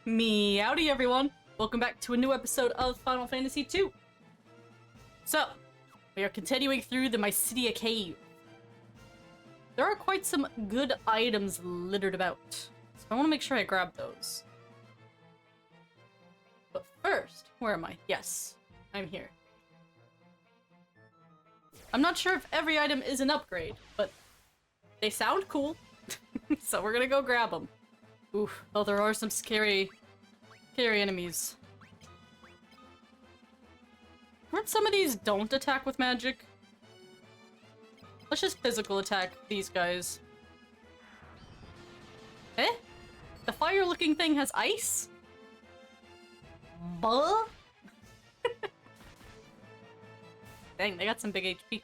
Meowdy everyone! Welcome back to a new episode of Final Fantasy II! So, we are continuing through the Mycedia Cave. There are quite some good items littered about, so I want to make sure I grab those. But first, where am I? Yes, I'm here. I'm not sure if every item is an upgrade, but they sound cool, so we're gonna go grab them. Oof, though there are some scary enemies. Aren't some of these don't attack with magic? Let's just physical attack these guys. Eh? The fire-looking thing has ice? Buh? Dang, they got some big HP.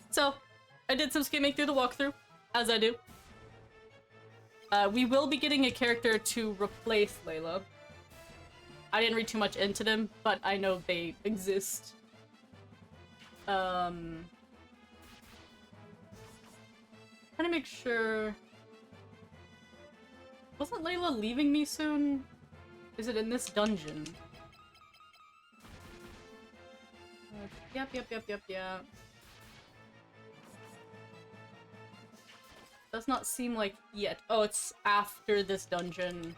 So, I did some skimming through the walkthrough, as I do. We will be getting a character to replace Layla. I didn't read too much into them, but I know they exist. Trying to make sure... Wasn't Layla leaving me soon? Is it in this dungeon? Yep. Does not seem like yet. Oh, it's after this dungeon.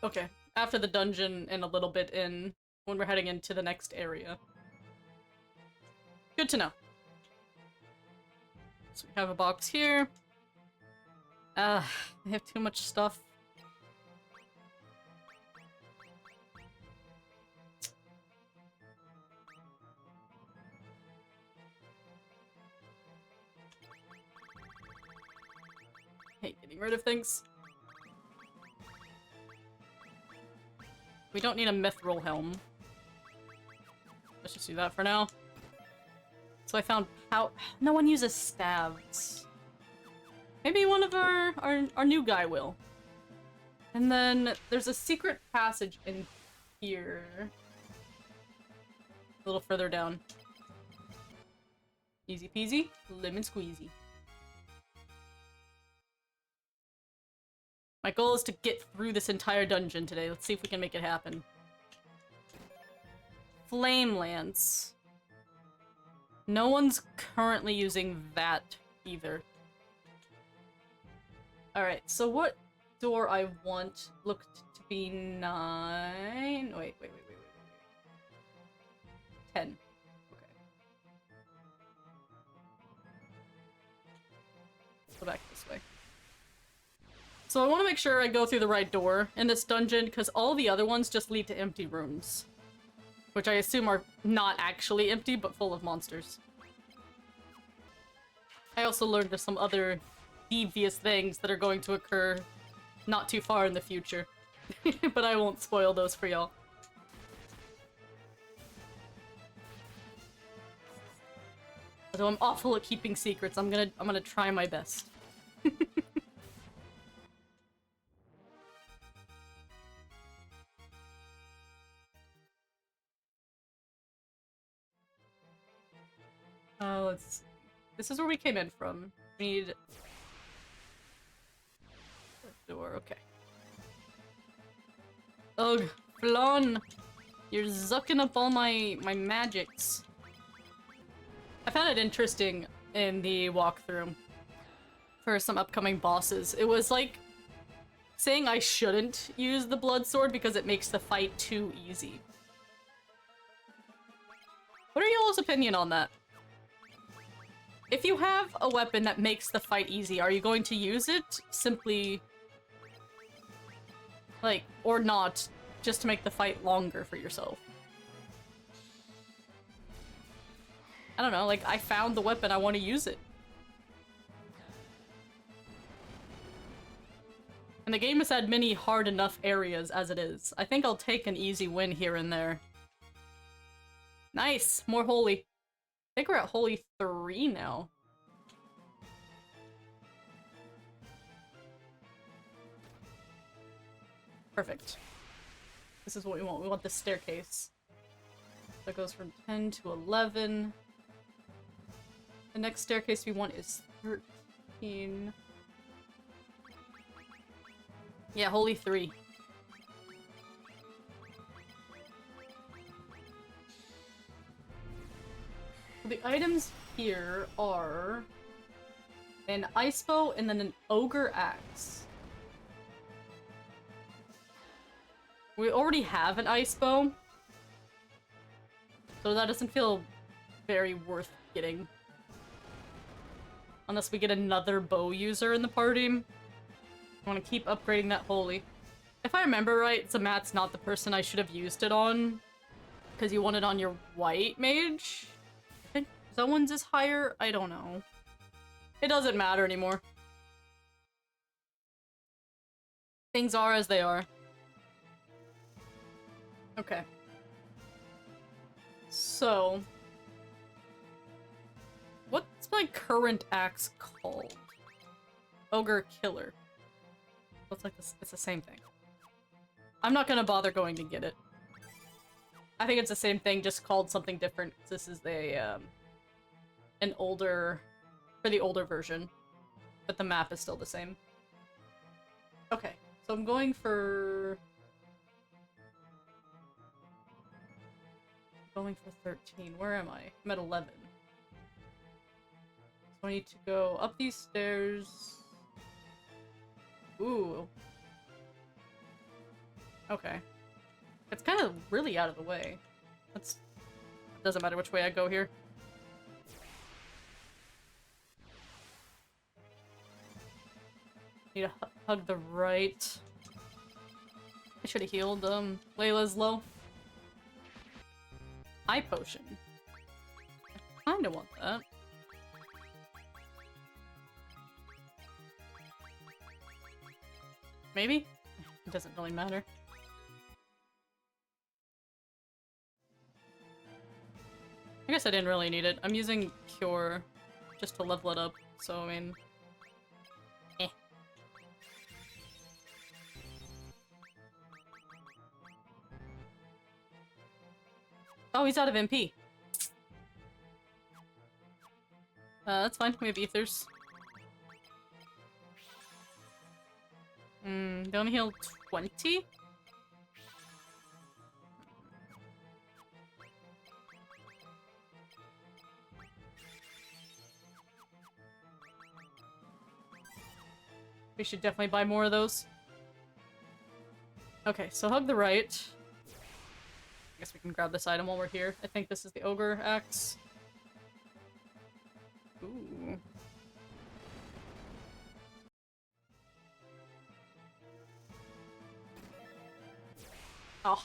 Okay, after the dungeon and a little bit in when we're heading into the next area. Good to know. So we have a box here. I have too much stuff. Hate getting rid of things. We don't need a mithril helm. Let's just do that for now. So I found how no one uses staves. Maybe one of our new guy will. And then there's a secret passage in here. A little further down. Easy peasy, lemon squeezy. My goal is to get through this entire dungeon today. Let's see if we can make it happen. Flame Lance. No one's currently using that either. Alright, so what door I want looked to be 9... Wait. 10. Okay. Let's go back this way. So I want to make sure I go through the right door in this dungeon, because all the other ones just lead to empty rooms. Which I assume are not actually empty, but full of monsters. I also learned there's some other devious things that are going to occur not too far in the future. But I won't spoil those for y'all. Although I'm awful at keeping secrets, I'm gonna try my best. Let's see. This is where we came in from. We need door, okay. Ugh, Flan! You're zucking up all my magics. I found it interesting in the walkthrough for some upcoming bosses. It was like saying I shouldn't use the blood sword because it makes the fight too easy. What are y'all's opinion on that? If you have a weapon that makes the fight easy, are you going to use it simply, like, or not, just to make the fight longer for yourself? I don't know, like, I found the weapon, I want to use it. And the game has had many hard enough areas as it is. I think I'll take an easy win here and there. Nice! More holy. I think we're at holy 3 now. Perfect. This is what we want. We want the staircase. That goes from 10 to 11. The next staircase we want is 13. Yeah, holy 3. So the items here are an ice bow and then an ogre axe. We already have an ice bow, so that doesn't feel very worth getting. Unless we get another bow user in the party. I want to keep upgrading that holy. If I remember right, Zamat's not the person I should have used it on, because you want it on your white mage? I think someone's is higher? I don't know. It doesn't matter anymore. Things are as they are. Okay. So... what's my current axe called? Ogre Killer. Looks like this. It's the same thing. I'm not gonna bother going to get it. I think it's the same thing, just called something different. This is a an older, for the older version, but the map is still the same. Okay, so I'm going for 13. Where am I? I'm at 11. So I need to go up these stairs. Ooh. Okay. It's kind of really out of the way. That's... doesn't matter which way I go here. Need to hug the right. I should have healed, Layla's low. Eye potion. I kinda want that. Maybe? It doesn't really matter. I guess I didn't really need it. I'm using Cure just to level it up, so I mean... eh. Oh, he's out of MP. That's fine. We have ethers. Don't heal 20? We should definitely buy more of those. Okay, so hug the right. I guess we can grab this item while we're here. I think this is the ogre axe. Ooh. Oh.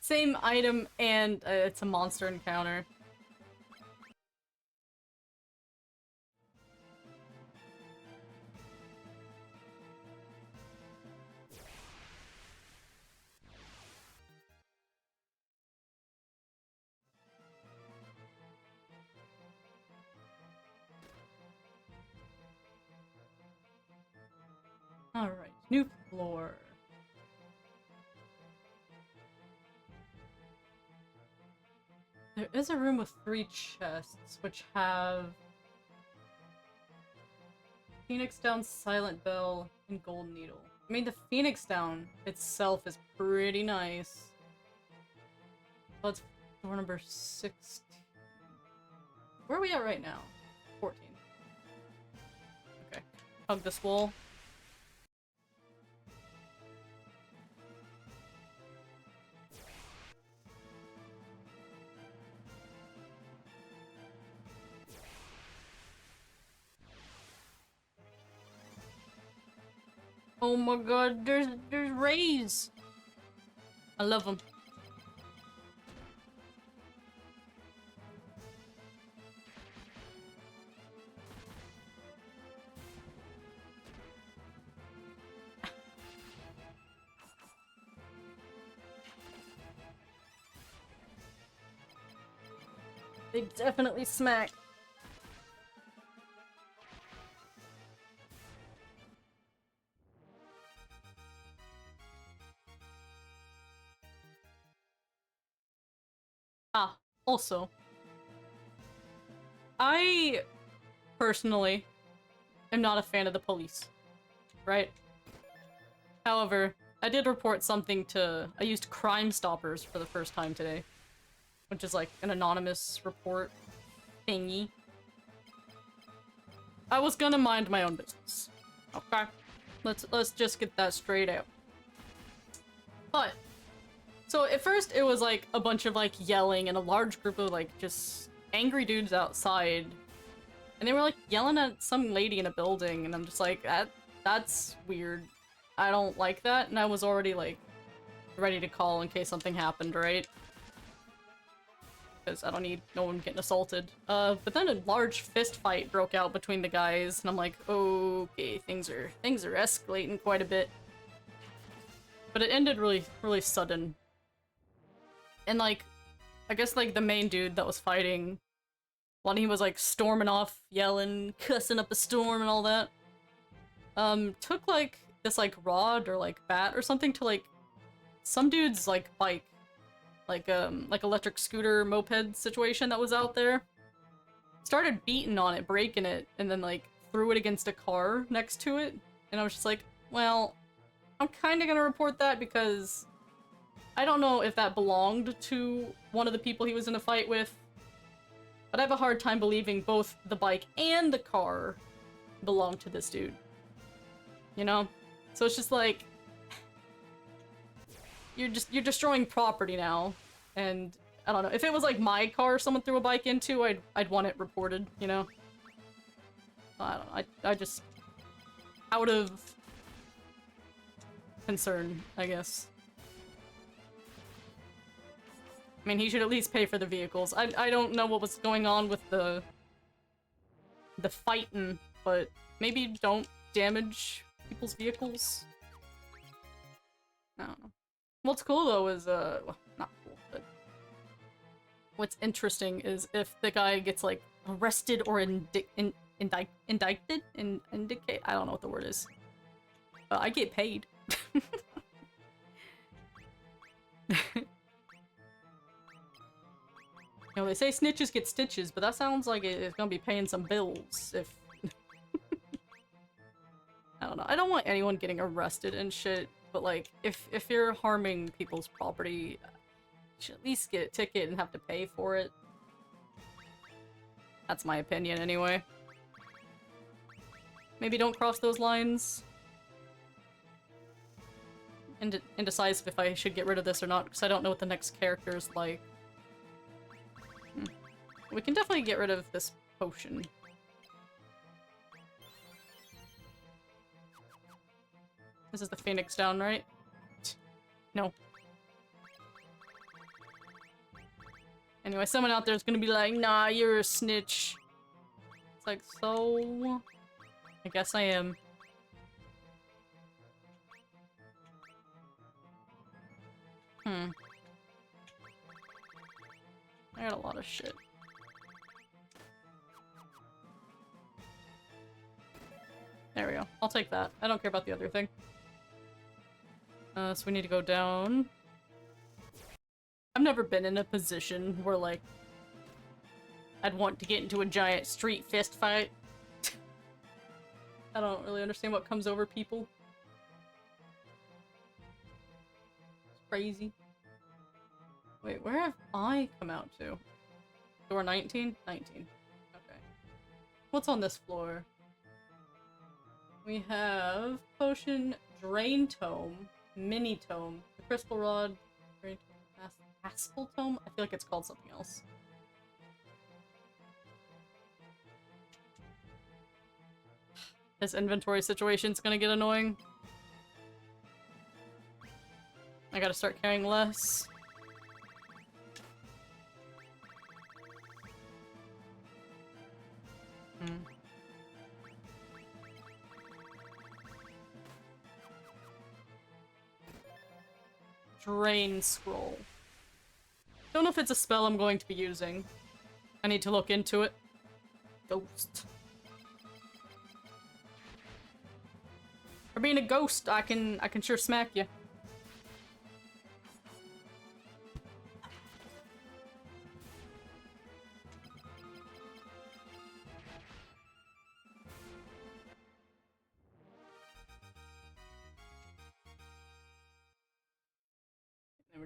Same item and it's a monster encounter. Alright, new floor. There is a room with 3 chests, which have Phoenix Down, Silent Bell, and Gold Needle. I mean, the Phoenix Down itself is pretty nice. Let's door number 16. Where are we at right now? 14. Okay. Hug this wall. Oh my god, there's rays! I love them. They definitely smack. Also, I personally am not a fan of the police, right? However, I did report something to- I used Crime Stoppers for the first time today, which is like an anonymous report thingy. I was gonna mind my own business. Okay? Let's just get that straight out. But, so at first it was like a bunch of like yelling and a large group of like just angry dudes outside. And they were like yelling at some lady in a building, and I'm just like, that's weird. I don't like that, and I was already like ready to call in case something happened, right? Because I don't need no one getting assaulted. But then a large fist fight broke out between the guys, and I'm like, okay, things are escalating quite a bit. But it ended really sudden. And like, I guess like the main dude that was fighting, when he was like storming off, yelling, cussing up a storm and all that, took like this like rod or like bat or something to like some dude's like bike, like electric scooter moped situation that was out there. Started beating on it, breaking it, and then like threw it against a car next to it. And I was just like, well, I'm kind of gonna report that because I don't know if that belonged to one of the people he was in a fight with, but I have a hard time believing both the bike and the car belong to this dude. You know? So it's just like, you're destroying property now, and I don't know. If it was like my car someone threw a bike into, I'd want it reported, you know? I don't know. I just, out of concern, I guess. I mean, he should at least pay for the vehicles. I don't know what was going on with the fighting, but maybe don't damage people's vehicles. I don't know. What's cool though is well, not cool, but what's interesting is if the guy gets like arrested or indicted, I don't know what the word is. I get paid. You know, they say snitches get stitches, but that sounds like it's gonna be paying some bills if... I don't know. I don't want anyone getting arrested and shit, but like, if you're harming people's property, you should at least get a ticket and have to pay for it. That's my opinion anyway. Maybe don't cross those lines. Indecisive if I should get rid of this or not, because I don't know what the next character is like. We can definitely get rid of this potion. This is the Phoenix down, right? No. Anyway, someone out there is gonna be like, nah, you're a snitch. It's like, so... I guess I am. I got a lot of shit. There we go. I'll take that. I don't care about the other thing. So we need to go down. I've never been in a position where, like, I'd want to get into a giant street fist fight. I don't really understand what comes over people. It's crazy. Wait, where have I come out to? Door 19? 19. Okay. What's on this floor? We have Potion, Drain Tome, Mini Tome, the Crystal Rod, Drain Tome, Haspel Tome? I feel like it's called something else. This inventory situation's gonna get annoying. I gotta start carrying less. Drain Scroll. Don't know if it's a spell I'm going to be using. I need to look into it. Ghost. For being a ghost, I can sure smack you.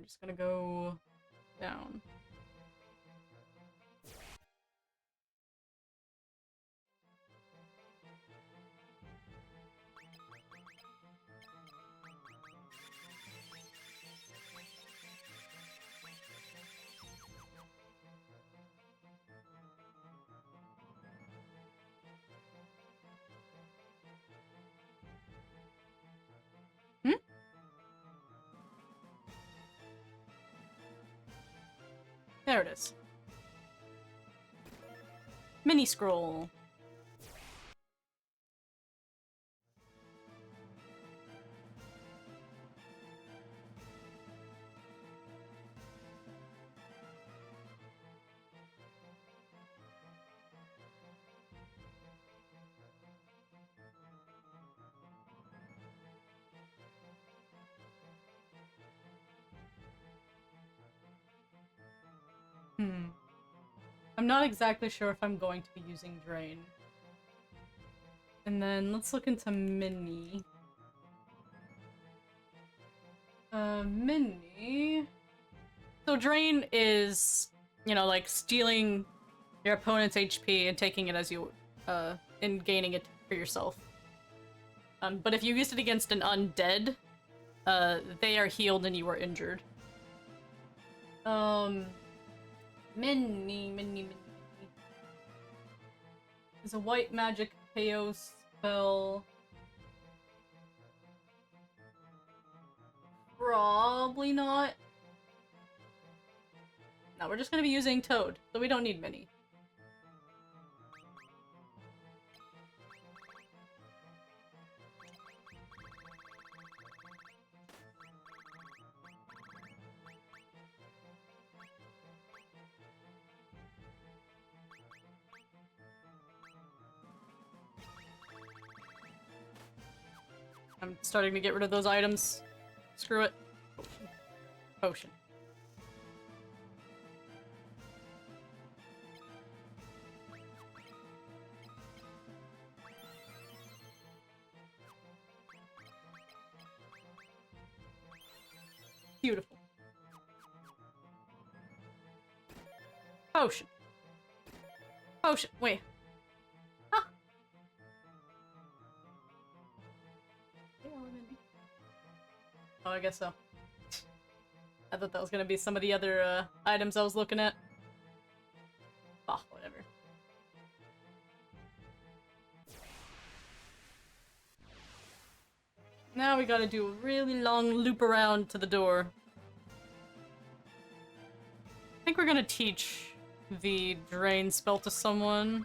just gonna go down. There it is. Mini scroll. I'm not exactly sure if I'm going to be using Drain. And then let's look into Mini. Mini... So Drain is, you know, like stealing your opponent's HP and taking it as you, and gaining it for yourself. But if you use it against an undead, they are healed and you are injured. Mini. There's a white magic KO spell. Probably not. No, we're just gonna be using Toad, so we don't need Mini. I'm starting to get rid of those items. Screw it. Potion. Potion. Beautiful. Potion. Potion. Wait. Ah. Oh, I guess so. I thought that was gonna be some of the other items I was looking at. Oh, whatever. Now we gotta do a really long loop around to the door. I think we're gonna teach the Drain spell to someone.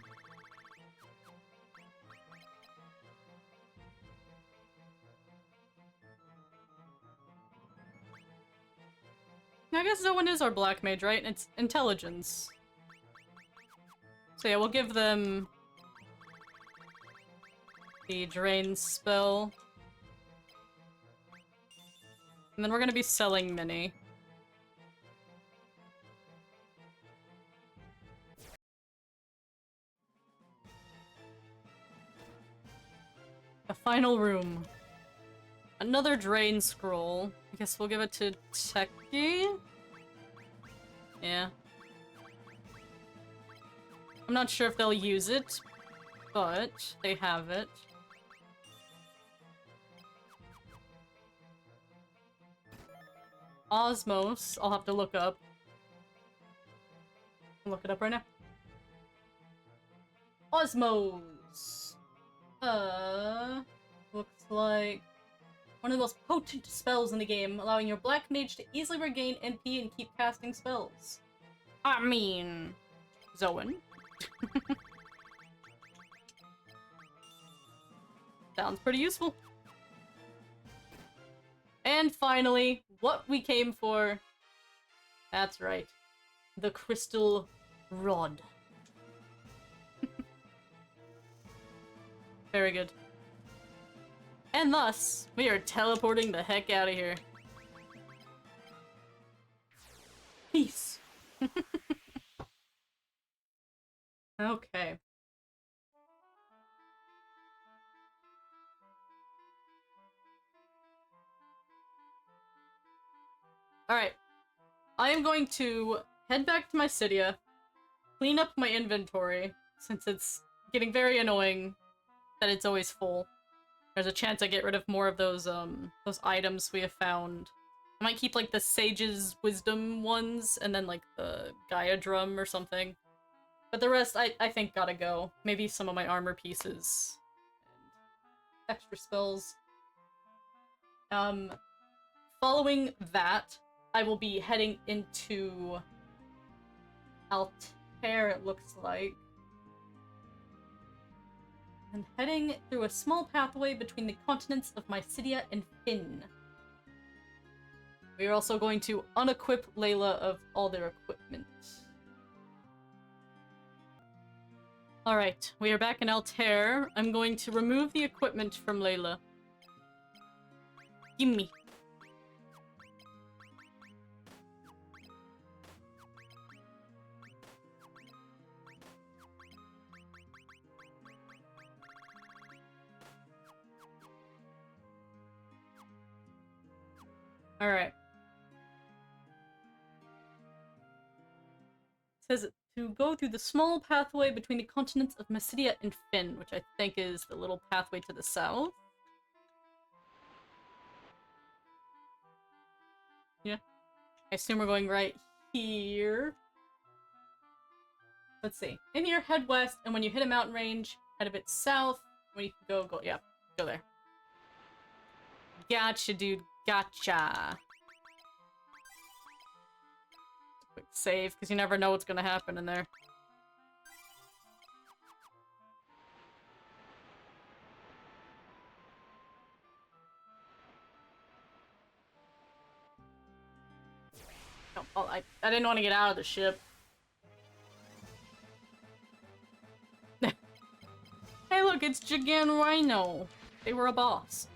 I guess Zoan is our black mage, right? It's intelligence. So yeah, we'll give them the Drain spell. And then we're gonna be selling Mini. A final room. Another Drain scroll. I guess we'll give it to Techie? Yeah. I'm not sure if they'll use it, but they have it. Osmos, I'll have to look up. I'll look it up right now. Osmos! Looks like one of the most potent spells in the game, allowing your black mage to easily regain NP and keep casting spells. I mean... Zoan. Sounds pretty useful. And finally, what we came for. That's right. The crystal rod. Very good. And thus, we are teleporting the heck out of here. Peace. Okay. Alright, I am going to head back to my Cydia, clean up my inventory, since it's getting very annoying that it's always full. There's a chance I get rid of more of those items we have found. I might keep, like, the Sage's Wisdom ones, and then, like, the Gaia Drum or something. But the rest, I think gotta go. Maybe some of my armor pieces. And extra spells. Following that, I will be heading into Altair, it looks like. And heading through a small pathway between the continents of Mysidia and Finn. We are also going to unequip Layla of all their equipment. Alright, we are back in Altair. I'm going to remove the equipment from Layla. Gimme. Alright. Says to go through the small pathway between the continents of Mysidia and Finn, which I think is the little pathway to the south. Yeah. I assume we're going right here. Let's see. In here, head west, and when you hit a mountain range, head a bit south. When you can go, yeah, go there. Gotcha, dude. Gotcha. Quick save, because you never know what's gonna happen in there. Oh, I didn't want to get out of the ship. Hey look, it's Gigan Rhino. They were a boss.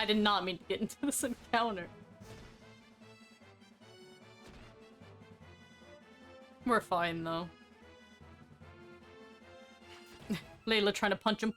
I did not mean to get into this encounter. We're fine, though. Layla trying to punch him.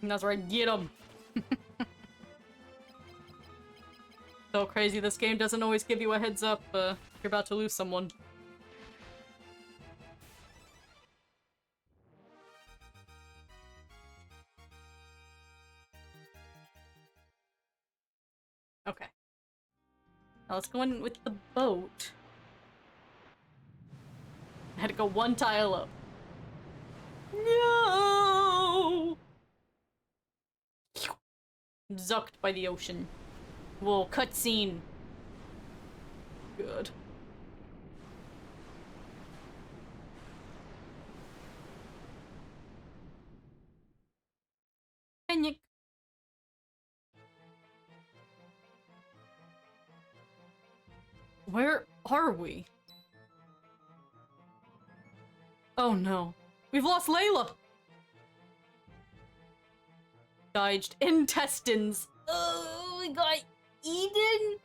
And that's right, get him! So crazy, this game doesn't always give you a heads up if you're about to lose someone. Okay. Now let's go in with the boat. I had to go one tile up. No! Zucked by the ocean. Whoa, cutscene. Good. Panic. Where are we? Oh no. We've lost Layla! Gauged intestines. Oh, we got eaten?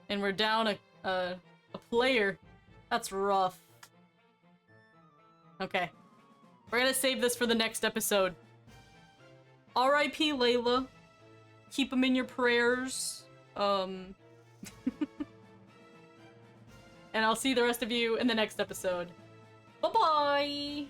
And we're down a player. That's rough. Okay. We're gonna save this for the next episode. R.I.P. Layla. Keep him in your prayers. And I'll see the rest of you in the next episode. Bye-bye!